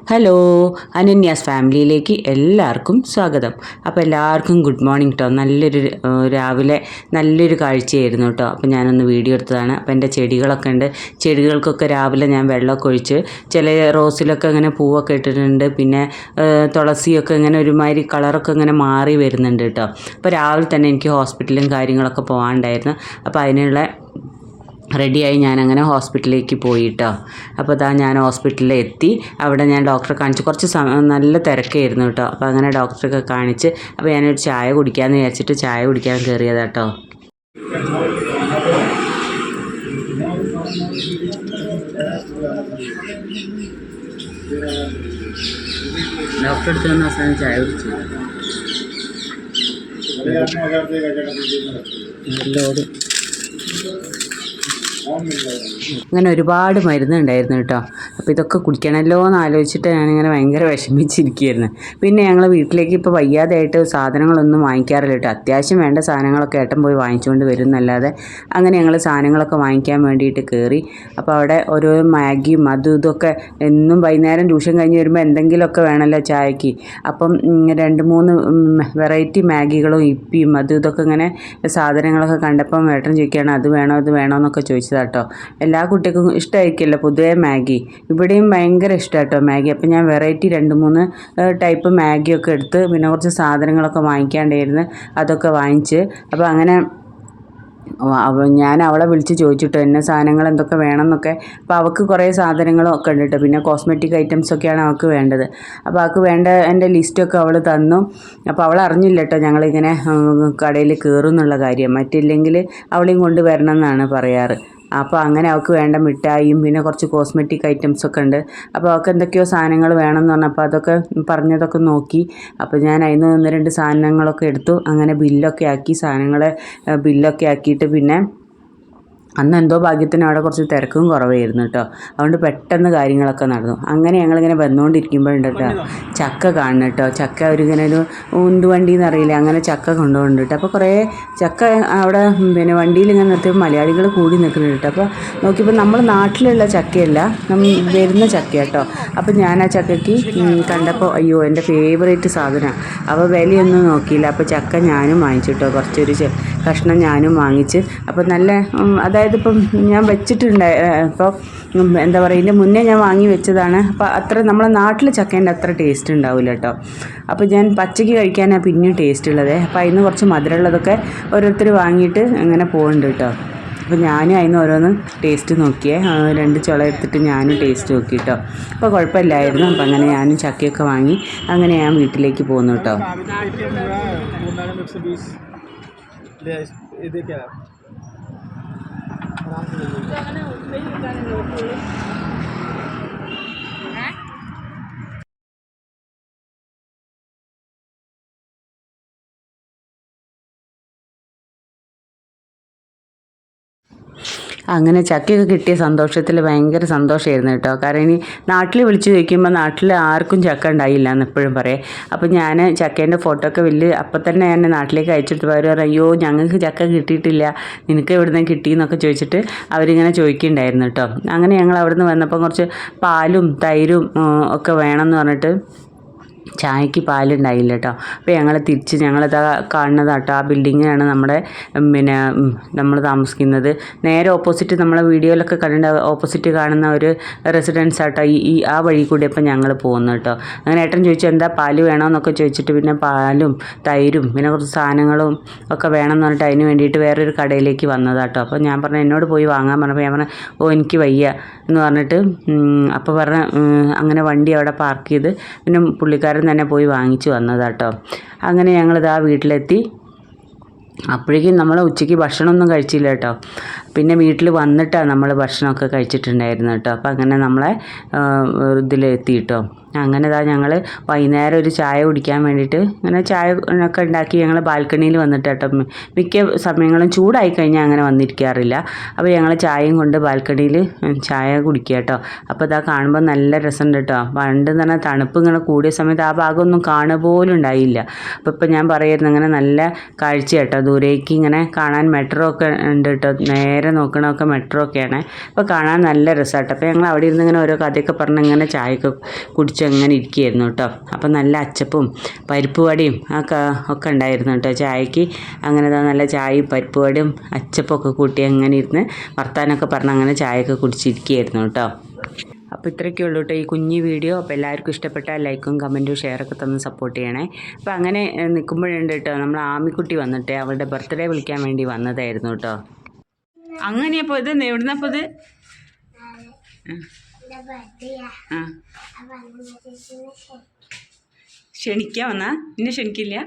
Hello, അനന്യാസ് ഫാമിലിയിലേക്ക് എല്ലാവർക്കും സ്വാഗതം. അപ്പോൾ എല്ലാവർക്കും ഗുഡ് മോർണിംഗ് കേട്ടോ. രാവിലെ നല്ലൊരു കാഴ്ചയായിരുന്നു കേട്ടോ. അപ്പോൾ ഞാനൊന്ന് വീഡിയോ എടുത്തതാണ്. അപ്പോൾ എൻ്റെ ചെടികളൊക്കെ ഉണ്ട്. ചെടികൾക്കൊക്കെ രാവിലെ ഞാൻ വെള്ളമൊക്കെ ഒഴിച്ച്, ചില റോസിലൊക്കെ ഇങ്ങനെ പൂവൊക്കെ ഇട്ടിട്ടുണ്ട്. പിന്നെ തുളസിയൊക്കെ ഇങ്ങനെ ഒരുമാതിരി കളറൊക്കെ ഇങ്ങനെ മാറി വരുന്നുണ്ട് കേട്ടോ. അപ്പോൾ രാവിലെ തന്നെ എനിക്ക് ഹോസ്പിറ്റലും കാര്യങ്ങളൊക്കെ പോകാനുണ്ടായിരുന്നു. അപ്പോൾ അതിനുള്ള റെഡിയായി ഞാനങ്ങനെ ഹോസ്പിറ്റലിലേക്ക് പോയിട്ടോ. അപ്പോൾ ഞാൻ ഹോസ്പിറ്റലിൽ എത്തി. അവിടെ ഞാൻ ഡോക്ടറെ കാണിച്ച് കുറച്ച് നല്ല തിരക്കായിരുന്നു കേട്ടോ. അപ്പോൾ അങ്ങനെ ഡോക്ടറൊക്കെ കാണിച്ച് അപ്പോൾ ഞാനൊരു ചായ കുടിക്കാമെന്ന് വിചാരിച്ചിട്ട് ചായ കുടിക്കാൻ കയറിയതാ കേട്ടോ. ഡോക്ടറെ അടുത്ത് വന്ന അവസാനം ചായ കുടിച്ചു. അങ്ങനെ ഒരുപാട് മരുന്നുണ്ടായിരുന്നു കേട്ടോ. അപ്പോൾ ഇതൊക്കെ കുടിക്കണമല്ലോ എന്ന് ആലോചിച്ചിട്ട് ഞാനിങ്ങനെ ഭയങ്കര വിഷമിച്ചിരിക്കുകയായിരുന്നു. പിന്നെ ഞങ്ങൾ വീട്ടിലേക്ക് ഇപ്പോൾ വയ്യാതെയായിട്ട് സാധനങ്ങളൊന്നും വാങ്ങിക്കാറില്ല കേട്ടോ. അത്യാവശ്യം വേണ്ട സാധനങ്ങളൊക്കെ ഏട്ടൻ പോയി വാങ്ങിച്ചുകൊണ്ട് വരും എന്നല്ലാതെ അങ്ങനെ ഞങ്ങൾ സാധനങ്ങളൊക്കെ വാങ്ങിക്കാൻ വേണ്ടിയിട്ട് കയറി. അപ്പോൾ അവിടെ ഓരോ മാഗിയും അതും ഇതൊക്കെ എന്നും വൈകുന്നേരം ട്യൂഷൻ കഴിഞ്ഞ് വരുമ്പോൾ എന്തെങ്കിലുമൊക്കെ വേണമല്ലോ ചായക്ക്. അപ്പം 2-3 വെറൈറ്റി മാഗികളും ഇപ്പിയും അതും ഇതൊക്കെ ഇങ്ങനെ സാധനങ്ങളൊക്കെ കണ്ടപ്പം ഏട്ടൻ ചോദിക്കുകയാണ് അത് വേണോ എന്നൊക്കെ ചോദിച്ചതാണ് കേട്ടോ. എല്ലാ കുട്ടികൾക്കും ഇഷ്ടമായിരിക്കുമല്ലോ പൊതുവേ മാഗി. ഇവിടെയും ഭയങ്കര ഇഷ്ടമാണ് കേട്ടോ മാഗി. അപ്പം ഞാൻ വെറൈറ്റി 2-3 ടൈപ്പ് മാഗിയൊക്കെ എടുത്ത് പിന്നെ കുറച്ച് സാധനങ്ങളൊക്കെ വാങ്ങിക്കാണ്ടായിരുന്നു, അതൊക്കെ വാങ്ങിച്ച്. അപ്പോൾ അങ്ങനെ ഞാൻ അവളെ വിളിച്ച് ചോദിച്ചിട്ടോ എന്നെ സാധനങ്ങൾ എന്തൊക്കെ വേണമെന്നൊക്കെ. അപ്പോൾ അവൾക്ക് കുറേ സാധനങ്ങളൊക്കെ ഉണ്ട് കേട്ടോ. പിന്നെ കോസ്മെറ്റിക് ഐറ്റംസൊക്കെയാണ് അവൾക്ക് വേണ്ടത്. അപ്പോൾ അവൾക്ക് വേണ്ട എൻ്റെ ലിസ്റ്റൊക്കെ അവൾ തന്നു. അപ്പോൾ അവൾ അറിഞ്ഞില്ല കേട്ടോ ഞങ്ങളിങ്ങനെ കടയിൽ കയറും എന്നുള്ള കാര്യം. മറ്റില്ലെങ്കിൽ അവളെയും കൊണ്ട് വരണം എന്നാണ് പറയാറ്. അപ്പോൾ അങ്ങനെ അവൾക്ക് വേണ്ട മിഠായിയും പിന്നെ കുറച്ച് കോസ്മെറ്റിക് ഐറ്റംസൊക്കെ ഉണ്ട്. അപ്പോൾ അവൾക്ക് എന്തൊക്കെയോ സാധനങ്ങൾ വേണമെന്ന് പറഞ്ഞപ്പോൾ അതൊക്കെ പറഞ്ഞതൊക്കെ നോക്കി. അപ്പോൾ ഞാൻ അതിന് 1-2 സാധനങ്ങളൊക്കെ എടുത്തു. അങ്ങനെ ബില്ലൊക്കെ ആക്കി, സാധനങ്ങളെ ബില്ലൊക്കെ ആക്കിയിട്ട് പിന്നെ അന്ന് എന്തോ ഭാഗ്യത്തിന് അവിടെ കുറച്ച് തിരക്കും കുറവായിരുന്നു കേട്ടോ. അതുകൊണ്ട് പെട്ടെന്ന് കാര്യങ്ങളൊക്കെ നടന്നു. അങ്ങനെ ഞങ്ങളിങ്ങനെ വന്നുകൊണ്ടിരിക്കുമ്പോഴുണ്ട് കേട്ടോ ചക്ക കാണണം കേട്ടോ. ചക്ക അവരിങ്ങനെ ഒരു ഉന്തുവണ്ടി എന്നറിയില്ല, അങ്ങനെ ചക്ക കൊണ്ടുപോകുന്നുണ്ട് കേട്ടോ. അപ്പോൾ കുറേ ചക്ക അവിടെ പിന്നെ വണ്ടിയിൽ ഇങ്ങനെ നിർത്തിയപ്പോൾ മലയാളികൾ കൂടി നിൽക്കുന്നുണ്ട് കേട്ടോ. അപ്പോൾ നോക്കിയപ്പോൾ നമ്മൾ നാട്ടിലുള്ള ചക്കയല്ല, വരുന്ന ചക്ക കേട്ടോ. അപ്പോൾ ഞാൻ ആ ചക്കയ്ക്ക് കണ്ടപ്പോൾ അയ്യോ എൻ്റെ ഫേവറേറ്റ് സാധനമാണ്. അപ്പോൾ വിലയൊന്നും നോക്കിയില്ല. അപ്പോൾ ചക്ക ഞാനും വാങ്ങിച്ചു കേട്ടോ. കുറച്ചൊരു കഷ്ണം ഞാനും വാങ്ങിച്ച്. അപ്പോൾ നല്ല അതായത് ഇപ്പം ഞാൻ ഇപ്പോൾ എന്താ പറയുക, ഇതിൻ്റെ മുന്നേ ഞാൻ വാങ്ങി വെച്ചതാണ്. അപ്പോൾ അത്ര നമ്മളെ നാട്ടിലെ ചക്കേൻ്റെ അത്ര ടേസ്റ്റ് ഉണ്ടാവില്ല കേട്ടോ. അപ്പോൾ ഞാൻ പച്ചയ്ക്ക് കഴിക്കാനാണ് പിന്നെയും ടേസ്റ്റ് ഉള്ളത്. അപ്പോൾ അതിന് കുറച്ച് മധുരമുള്ളതൊക്കെ ഓരോരുത്തർ വാങ്ങിയിട്ട് അങ്ങനെ പോകുന്നുണ്ട് കേട്ടോ. അപ്പോൾ ഞാനും അതിന് ഓരോന്ന് ടേസ്റ്റ് നോക്കിയേ, 2 ചുള എടുത്തിട്ട് ഞാനും ടേസ്റ്റ് നോക്കി കേട്ടോ. അപ്പോൾ കുഴപ്പമില്ലായിരുന്നു. അപ്പോൾ അങ്ങനെ ഞാനും ചക്കയൊക്കെ വാങ്ങി അങ്ങനെ ഞാൻ വീട്ടിലേക്ക് പോകുന്നു കേട്ടോ. അങ്ങനെ ചക്കയൊക്കെ കിട്ടിയ സന്തോഷത്തിൽ ഭയങ്കര സന്തോഷമായിരുന്നു കേട്ടോ. കാരണം ഇനി നാട്ടിൽ വിളിച്ച് ചോദിക്കുമ്പോൾ നാട്ടിൽ ആർക്കും ചക്ക ഉണ്ടായില്ല എന്ന് എപ്പോഴും പറയും. അപ്പോൾ ഞാൻ ചക്കേൻ്റെ ഫോട്ടോ ഒക്കെ അപ്പം തന്നെ ഞാൻ നാട്ടിലേക്ക് അയച്ചെടുത്തപ്പോൾ അവർ പറയും അയ്യോ ഞങ്ങൾക്ക് ചക്ക കിട്ടിയിട്ടില്ല, നിനക്ക് എവിടുന്ന് കിട്ടിയെന്നൊക്കെ ചോദിച്ചിട്ട് അവരിങ്ങനെ ചോദിക്കുന്നുണ്ടായിരുന്നു കേട്ടോ. അങ്ങനെ ഞങ്ങൾ അവിടുന്ന് വന്നപ്പോൾ കുറച്ച് പാലും തൈരും ഒക്കെ വേണമെന്ന് പറഞ്ഞിട്ട് ചായക്ക് പാലുണ്ടായില്ല കേട്ടോ. അപ്പോൾ ഞങ്ങൾ തിരിച്ച് ഞങ്ങളിതാ കാണുന്നതാട്ടോ, ആ ബിൽഡിങ്ങിനാണ് നമ്മുടെ പിന്നെ നമ്മൾ താമസിക്കുന്നത്. നേരെ ഓപ്പോസിറ്റ് നമ്മളെ വീഡിയോയിലൊക്കെ കണ്ടിട്ട് ഓപ്പോസിറ്റ് കാണുന്ന ഒരു റെസിഡൻസ് ആട്ടോ ആ വഴി കൂടി അപ്പോൾ ഞങ്ങൾ പോകുന്നു കേട്ടോ. അങ്ങനെ ഏട്ടൻ ചോദിച്ചു എന്താ പാല് വേണമെന്നൊക്കെ ചോദിച്ചിട്ട് പിന്നെ പാലും തൈരും പിന്നെ കുറച്ച് സാധനങ്ങളും ഒക്കെ വേണമെന്ന് പറഞ്ഞിട്ട് അതിന് വേണ്ടിയിട്ട് വേറൊരു കടയിലേക്ക് വന്നതാട്ടോ. അപ്പോൾ ഞാൻ പറഞ്ഞു എന്നോട് പോയി വാങ്ങാൻ പറഞ്ഞപ്പോൾ ഞാൻ പറഞ്ഞു ഓ എനിക്ക് വയ്യ എന്ന് പറഞ്ഞിട്ട് അപ്പോൾ പറഞ്ഞ അങ്ങനെ വണ്ടി അവിടെ പാർക്ക് ചെയ്ത് പിന്നെ പുള്ളിക്കാരൻ തന്നെ പോയി വാങ്ങിച്ചു വന്നതാട്ടോ. അങ്ങനെ ഞങ്ങളിതാ വീട്ടിലെത്തി. അപ്പോഴേക്കും നമ്മൾ ഉച്ചയ്ക്ക് ഭക്ഷണമൊന്നും കഴിച്ചില്ല കേട്ടോ. പിന്നെ വീട്ടിൽ വന്നിട്ടാണ് നമ്മൾ ഭക്ഷണമൊക്കെ കഴിച്ചിട്ടുണ്ടായിരുന്നു കേട്ടോ. അപ്പോൾ അങ്ങനെ നമ്മളെ ഇതിലെത്തി കേട്ടോ. അങ്ങനെ ഞങ്ങൾ വൈകുന്നേരം ഒരു ചായ കുടിക്കാൻ വേണ്ടിയിട്ട് അങ്ങനെ ചായ ഒക്കെ ഉണ്ടാക്കി ഞങ്ങൾ ബാൽക്കണിയിൽ വന്നിട്ട് കേട്ടോ. മിക്ക സമയങ്ങളും ചൂടായി കഴിഞ്ഞാൽ അങ്ങനെ വന്നിരിക്കാറില്ല. അപ്പോൾ ഞങ്ങൾ ചായയും കൊണ്ട് ബാൽക്കണിയിൽ ചായ കുടിക്കുക കേട്ടോ. അപ്പോൾ കാണുമ്പോൾ നല്ല രസമുണ്ട് കേട്ടോ. പണ്ട് തന്നെ തണുപ്പ് ഇങ്ങനെ കൂടിയ സമയത്ത് ആ ഭാഗമൊന്നും കാണുക പോലും ഉണ്ടായില്ല. അപ്പോൾ ഇപ്പം ഞാൻ പറയുന്നത് അങ്ങനെ നല്ല കാഴ്ച കേട്ടോ. ദൂരേക്ക് ഇങ്ങനെ കാണാൻ മെട്രോ ഒക്കെ ഉണ്ട് കേട്ടോ. നേരെ നോക്കണമൊക്കെ മെട്രോ ഒക്കെയാണ്. അപ്പോൾ കാണാൻ നല്ല രസമാട്ടോ. അപ്പോൾ ഞങ്ങൾ അവിടെ ഇരുന്ന് ഇങ്ങനെ ഓരോ കഥയൊക്കെ പറഞ്ഞ് ഇങ്ങനെ ചായയൊക്കെ കുടിച്ചു കുടിച്ചും അങ്ങനെ ഇരിക്കുകയായിരുന്നു കേട്ടോ. അപ്പം നല്ല അച്ചപ്പവും പരിപ്പ് വടയും ഒക്കെ ഉണ്ടായിരുന്നു കേട്ടോ ചായക്ക്. അങ്ങനെ നല്ല ചായയും പരിപ്പ് വടയും അച്ചപ്പൊക്കെ കൂട്ടി അങ്ങനെ ഇരുന്ന് വർത്താനമൊക്കെ പറഞ്ഞ് അങ്ങനെ ചായയൊക്കെ കുടിച്ചിരിക്കുകയായിരുന്നു കേട്ടോ. അപ്പോൾ ഇത്രയൊക്കെ ഉള്ളൂ കേട്ടോ ഈ കുഞ്ഞു വീഡിയോ. അപ്പോൾ എല്ലാവർക്കും ഇഷ്ടപ്പെട്ടാൽ ലൈക്കും കമൻറ്റും ഷെയറൊക്കെ തന്ന് സപ്പോർട്ട് ചെയ്യണേ. അപ്പോൾ അങ്ങനെ നിൽക്കുമ്പോഴുണ്ട് കേട്ടോ നമ്മൾ ആമിക്കുട്ടി വന്നിട്ട് അവളുടെ ബർത്ത്ഡേ വിളിക്കാൻ വേണ്ടി വന്നതായിരുന്നു കേട്ടോ. അങ്ങനെയപ്പോൾ ഇത് എവിടുന്നപ്പോൾ ഇത് ക്ഷണിക്കാൻ വന്നാ? നിന്നെ ക്ഷണിക്കില്ല?